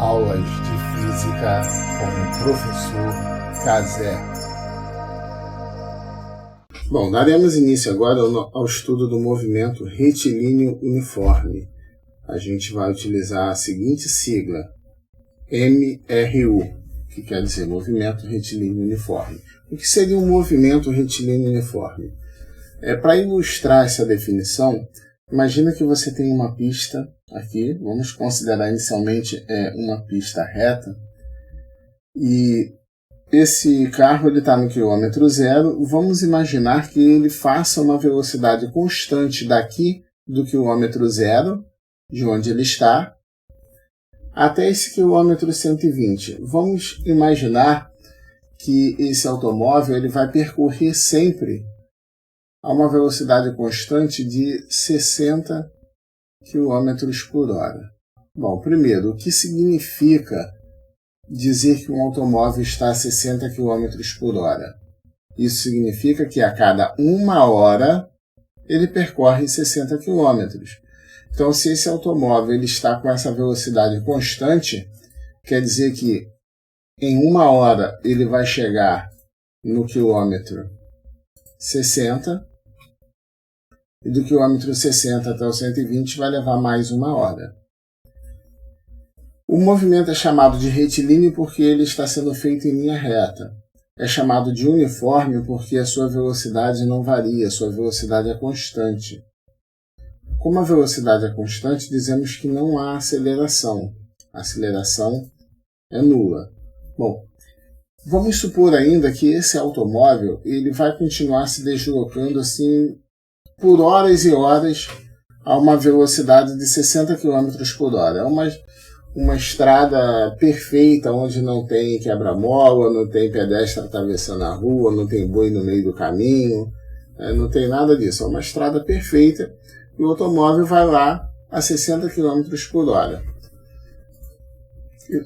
Aulas de Física com o professor Cazé. Bom, daremos início agora ao estudo do movimento retilíneo uniforme. A gente vai utilizar a seguinte sigla, MRU, que quer dizer Movimento Retilíneo Uniforme. O que seria um movimento retilíneo uniforme? Para ilustrar essa definição, imagina que você tem uma pista aqui, vamos considerar inicialmente uma pista reta, e esse carro está no quilômetro zero. Vamos imaginar que ele faça uma velocidade constante daqui do quilômetro zero, de onde ele está, até esse quilômetro 120. Vamos imaginar que esse automóvel ele vai percorrer sempre a uma velocidade constante de 60 km por hora. Bom, primeiro, o que significa dizer que um automóvel está a 60 km por hora? Isso significa que a cada 1 hora ele percorre 60 km. Então, se esse automóvel ele está com essa velocidade constante, quer dizer que em 1 hora ele vai chegar no quilômetro 60, e do quilômetro 60 até o 120 vai levar mais 1 hora. O movimento é chamado de retilíneo porque ele está sendo feito em linha reta. É chamado de uniforme porque a sua velocidade não varia, a sua velocidade é constante. Como a velocidade é constante, dizemos que não há aceleração. A aceleração é nula. Bom, vamos supor ainda que esse automóvel ele vai continuar se deslocando assim por horas e horas a uma velocidade de 60 km por hora. É uma estrada perfeita, onde não tem quebra-mola, não tem pedestre atravessando a rua, não tem boi no meio do caminho, não tem nada disso. É uma estrada perfeita e o automóvel vai lá a 60 km por hora.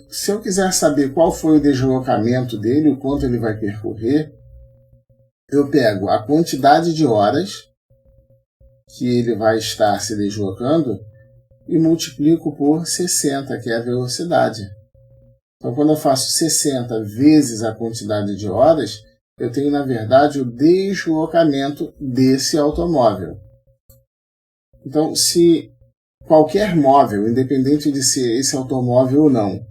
Se eu quiser saber qual foi o deslocamento dele, o quanto ele vai percorrer, eu pego a quantidade de horas que ele vai estar se deslocando e multiplico por 60, que é a velocidade. Então, quando eu faço 60 vezes a quantidade de horas, eu tenho, na verdade, o deslocamento desse automóvel. Então, se qualquer móvel, independente de ser esse automóvel ou não,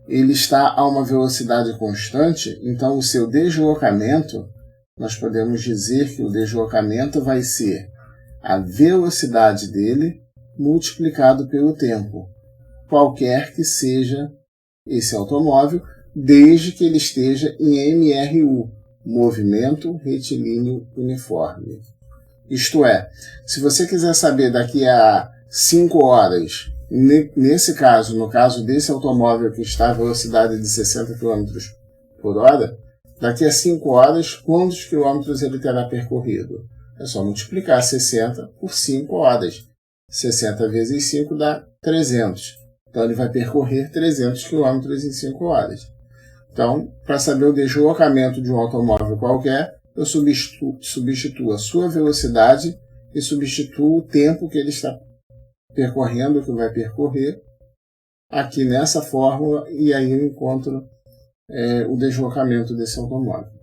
ele está a uma velocidade constante, então o seu deslocamento, nós podemos dizer que o deslocamento vai ser a velocidade dele multiplicado pelo tempo, qualquer que seja esse automóvel, desde que ele esteja em MRU, Movimento Retilíneo Uniforme. Isto é, se você quiser saber daqui a 5 horas, nesse caso, no caso desse automóvel que está a velocidade de 60 km por hora, daqui a 5 horas, quantos quilômetros ele terá percorrido? É só multiplicar 60 por 5 horas. 60 vezes 5 dá 300. Então, ele vai percorrer 300 km em 5 horas. Então, para saber o deslocamento de um automóvel qualquer, eu substituo a sua velocidade e substituo o tempo que ele está percorrendo, que vai percorrer, aqui nessa fórmula, e aí eu encontro o deslocamento desse automóvel.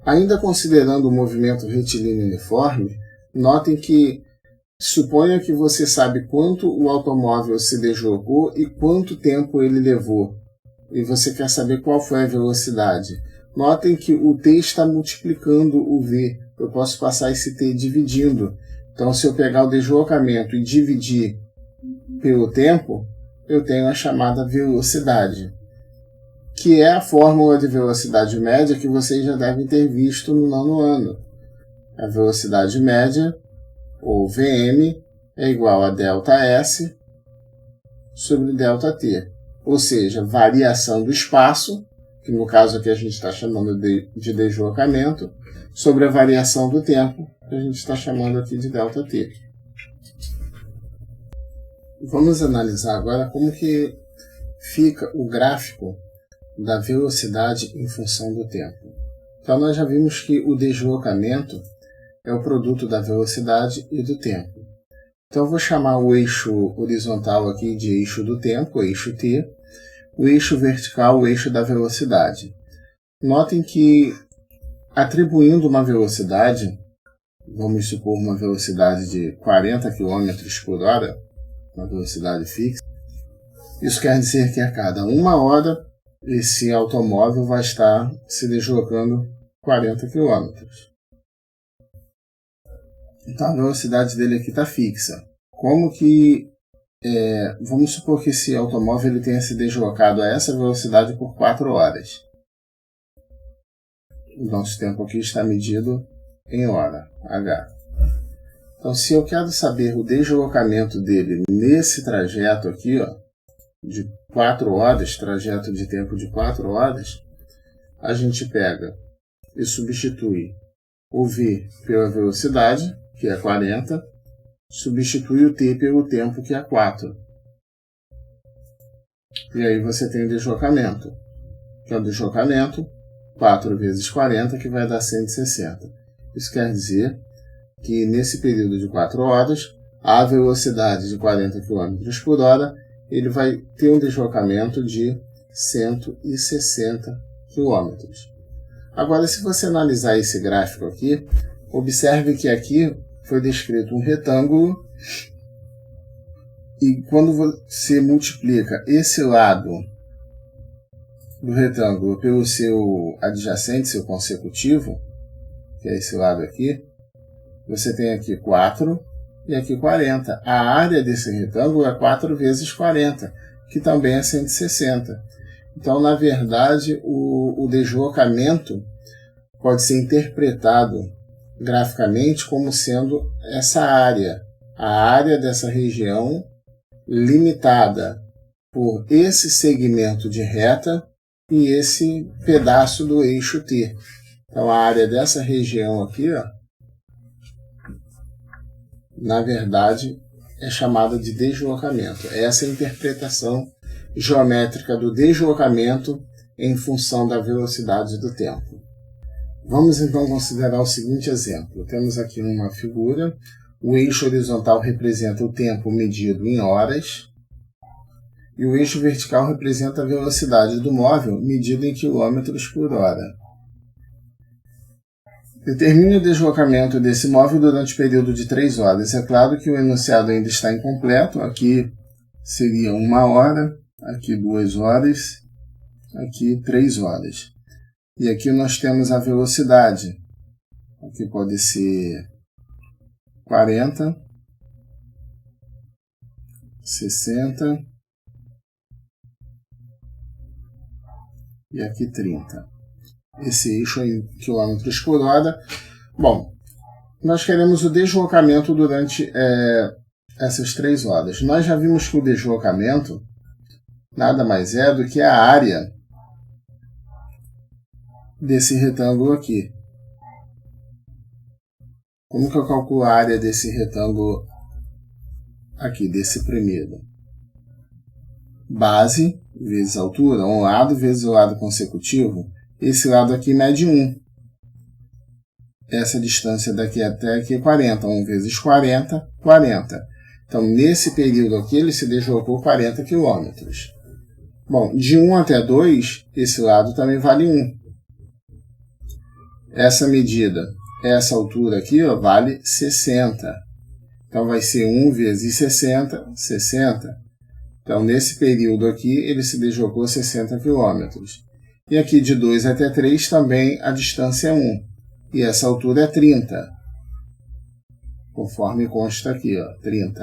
Ainda considerando o movimento retilíneo uniforme, notem que suponha que você sabe quanto o automóvel se deslocou e quanto tempo ele levou, e você quer saber qual foi a velocidade. Notem que o t está multiplicando o v. Eu posso passar esse t dividindo. Então, se eu pegar o deslocamento e dividir pelo tempo, eu tenho a chamada velocidade, que é a fórmula de velocidade média que vocês já devem ter visto no 9º ano. A velocidade média, ou Vm, é igual a ΔS sobre ΔT, ou seja, variação do espaço, que no caso aqui a gente está chamando de deslocamento, sobre a variação do tempo, que a gente está chamando aqui de ΔT. Vamos analisar agora como que fica o gráfico da velocidade em função do tempo. Então, nós já vimos que o deslocamento é o produto da velocidade e do tempo. Então eu vou chamar o eixo horizontal aqui de eixo do tempo, eixo t, o eixo vertical, o eixo da velocidade. Notem que, atribuindo uma velocidade, vamos supor uma velocidade de 40 km por hora, uma velocidade fixa, isso quer dizer que a cada 1 hora esse automóvel vai estar se deslocando 40 km. Então a velocidade dele aqui está fixa. Como que, vamos supor que esse automóvel ele tenha se deslocado a essa velocidade por 4 horas. O nosso tempo aqui está medido em hora, h. Então se eu quero saber o deslocamento dele nesse trajeto aqui, ó, de 4 horas, trajeto de tempo de 4 horas, a gente pega e substitui o v pela velocidade, que é 40, substitui o t pelo tempo, que é 4. E aí você tem o deslocamento, que é o deslocamento 4 vezes 40, que vai dar 160. Isso quer dizer que nesse período de 4 horas, a velocidade de 40 km por hora, ele vai ter um deslocamento de 160 km. Agora, se você analisar esse gráfico aqui, observe que aqui foi descrito um retângulo e quando você multiplica esse lado do retângulo pelo seu adjacente, seu consecutivo, que é esse lado aqui, você tem aqui 4 e aqui 40. A área desse retângulo é 4 vezes 40, que também é 160. Então, na verdade, o deslocamento pode ser interpretado graficamente como sendo essa área, a área dessa região limitada por esse segmento de reta e esse pedaço do eixo t. Então, a área dessa região aqui, ó, na verdade, é chamada de deslocamento. Essa é a interpretação geométrica do deslocamento em função da velocidade do tempo. Vamos então considerar o seguinte exemplo. Temos aqui uma figura, o eixo horizontal representa o tempo medido em horas e o eixo vertical representa a velocidade do móvel medida em quilômetros por hora. Determine o deslocamento desse móvel durante o período de 3 horas. É claro que o enunciado ainda está incompleto. Aqui seria 1 hora, aqui 2 horas, aqui 3 horas. E aqui nós temos a velocidade. Aqui pode ser 40, 60 e aqui 30. Esse eixo em quilômetros por hora. Bom, nós queremos o deslocamento durante essas 3 horas. Nós já vimos que o deslocamento nada mais é do que a área desse retângulo aqui. Como que eu calculo a área desse retângulo aqui, desse primeiro? Base vezes altura, um lado vezes o lado consecutivo. Esse lado aqui mede 1. Essa distância daqui até aqui é 40. 1 vezes 40, 40. Então, nesse período aqui, ele se deslocou 40 km. Bom, de 1 até 2, esse lado também vale 1. Essa medida, essa altura aqui, ó, vale 60. Então, vai ser 1 vezes 60, 60. Então, nesse período aqui, ele se deslocou 60 km. E aqui de 2 até 3 também a distância é 1. E essa altura é 30. Conforme consta aqui, ó, 30.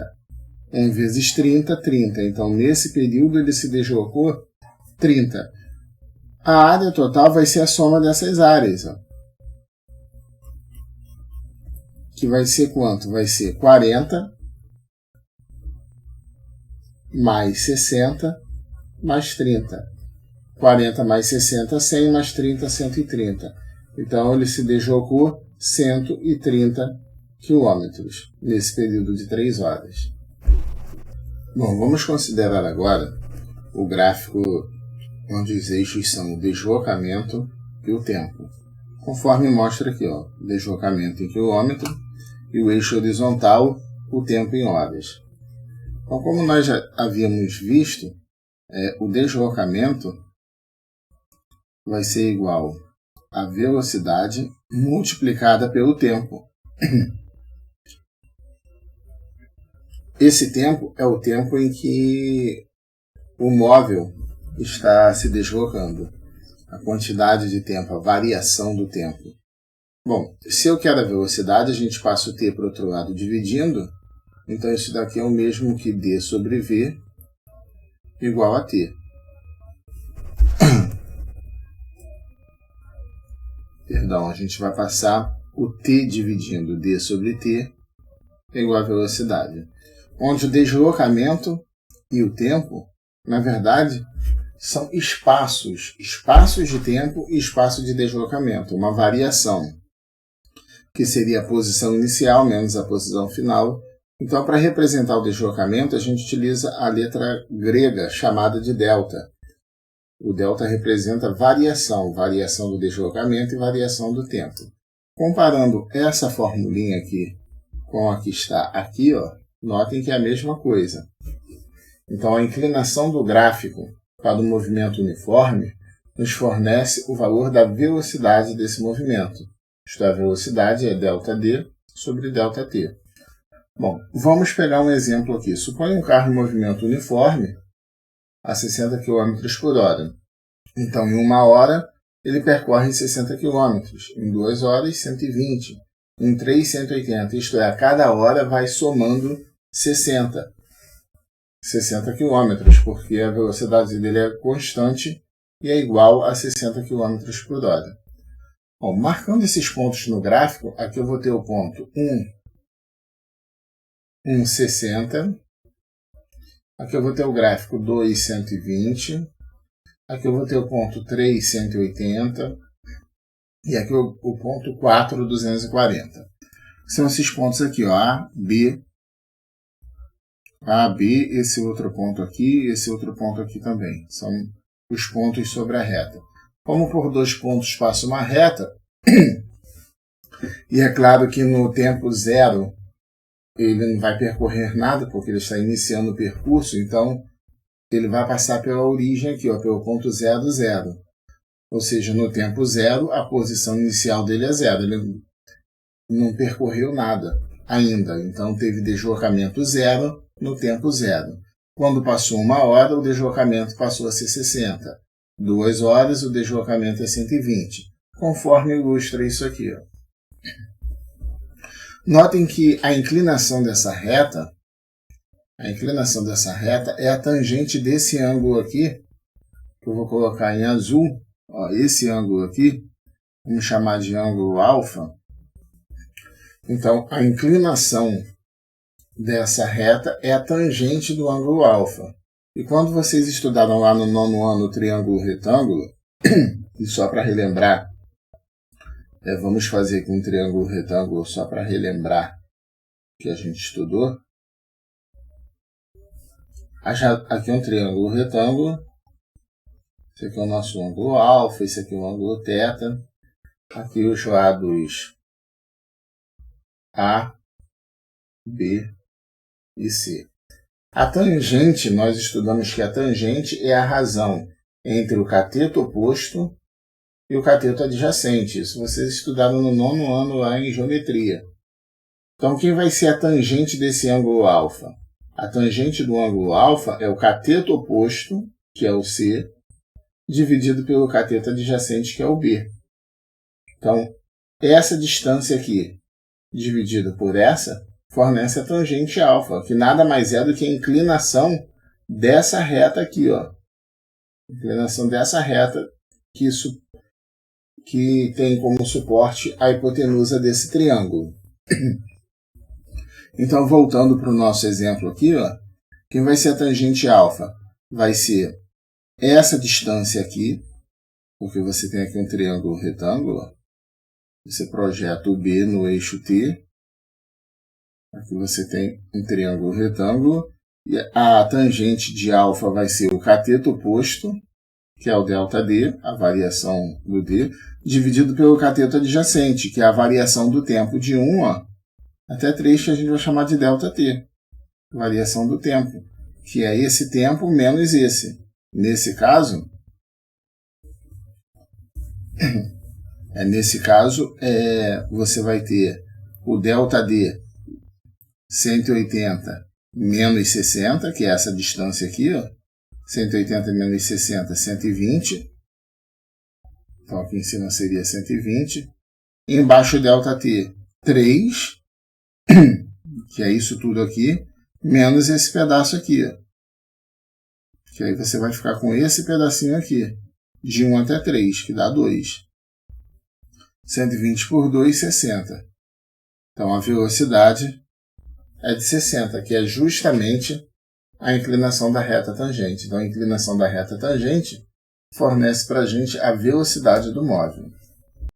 1 vezes 30, 30. Então, nesse período, ele se deslocou 30. A área total vai ser a soma dessas áreas, ó. Que vai ser quanto? Vai ser 40 mais 60 mais 30. 40 mais 60, 100 mais 30, 130. Então, ele se deslocou 130 quilômetros nesse período de 3 horas. Bom, vamos considerar agora o gráfico onde os eixos são o deslocamento e o tempo. Conforme mostra aqui, ó, deslocamento em quilômetro, e o eixo horizontal o tempo em horas. Então, como nós já havíamos visto, o deslocamento vai ser igual a velocidade multiplicada pelo tempo. Esse tempo é o tempo em que o móvel está se deslocando. A quantidade de tempo, a variação do tempo. Bom, se eu quero a velocidade, a gente passa o t para o outro lado dividindo. Então, isso daqui é o mesmo que d sobre v igual a t. Perdão, a gente vai passar o t dividindo d sobre t igual a velocidade. Onde o deslocamento e o tempo, na verdade, são espaços de tempo e espaço de deslocamento, uma variação, que seria a posição inicial menos a posição final. Então, para representar o deslocamento, a gente utiliza a letra grega chamada de delta. O delta representa variação do deslocamento e variação do tempo. Comparando essa formulinha aqui com a que está aqui, notem que é a mesma coisa. Então, a inclinação do gráfico para o movimento uniforme nos fornece o valor da velocidade desse movimento. Isto é, a velocidade é ΔD sobre ΔT. Bom, vamos pegar um exemplo aqui. Suponha um carro em movimento uniforme a 60 km por hora. Então, em 1 hora, ele percorre 60 km. Em 2 horas, 120. Em 3, 180. Isto é, a cada hora vai somando 60 km, porque a velocidade dele é constante e é igual a 60 km por hora. Bom, marcando esses pontos no gráfico, aqui eu vou ter o ponto 1, 60. Aqui eu vou ter o gráfico 2, 120. Aqui eu vou ter o ponto 3, 180. E aqui o ponto 4, 240. São esses pontos aqui, A, B, esse outro ponto aqui, esse outro ponto aqui também. São os pontos sobre a reta. Como por 2 pontos passa uma reta, e é claro que no tempo zero ele não vai percorrer nada, porque ele está iniciando o percurso, então ele vai passar pela origem aqui, pelo ponto 0, 0. Ou seja, no tempo zero, a posição inicial dele é 0. Ele não percorreu nada ainda, então teve deslocamento 0 no tempo 0. Quando passou 1 hora, o deslocamento passou a ser 60. 2 horas, o deslocamento é 120, conforme ilustra isso aqui. Notem que a inclinação dessa reta é a tangente desse ângulo aqui, que eu vou colocar em azul. Esse ângulo aqui, vamos chamar de ângulo alfa. Então, a inclinação dessa reta é a tangente do ângulo alfa. E quando vocês estudaram lá no 9º ano o triângulo retângulo, e só para relembrar, vamos fazer aqui um triângulo retângulo só para relembrar que a gente estudou. Aqui é um triângulo retângulo. Esse aqui é o nosso ângulo alfa, esse aqui é o ângulo θ. Aqui os lados A, B e C. A tangente, nós estudamos que a tangente é a razão entre o cateto oposto e o cateto adjacente. Isso vocês estudaram no 9º ano lá em geometria. Então, quem vai ser a tangente desse ângulo alfa? A tangente do ângulo alfa é o cateto oposto, que é o C, dividido pelo cateto adjacente, que é o B. Então, essa distância aqui, dividida por essa, fornece a tangente alfa, que nada mais é do que a inclinação dessa reta aqui. Inclinação dessa reta que tem como suporte a hipotenusa desse triângulo. Então, voltando para o nosso exemplo aqui, quem vai ser a tangente alfa? Vai ser essa distância aqui, porque você tem aqui um triângulo retângulo. Você projeta o B no eixo T. Aqui você tem um triângulo retângulo. E a tangente de alfa vai ser o cateto oposto, que é o ΔD, a variação do D, dividido pelo cateto adjacente, que é a variação do tempo de 1, até 3, que a gente vai chamar de ΔT, variação do tempo, que é esse tempo menos esse. Nesse caso, você vai ter o ΔD 180 menos 60, que é essa distância aqui, ó. 180 menos 60, 120. Então aqui em cima seria 120. Embaixo ΔT 3, que é isso tudo aqui, menos esse pedaço aqui, ó. Que aí você vai ficar com esse pedacinho aqui, de 1 até 3, que dá 2. 120 por 2, 60. Então a velocidade é de 60, que é justamente a inclinação da reta tangente. Então a inclinação da reta tangente fornece para a gente a velocidade do móvel.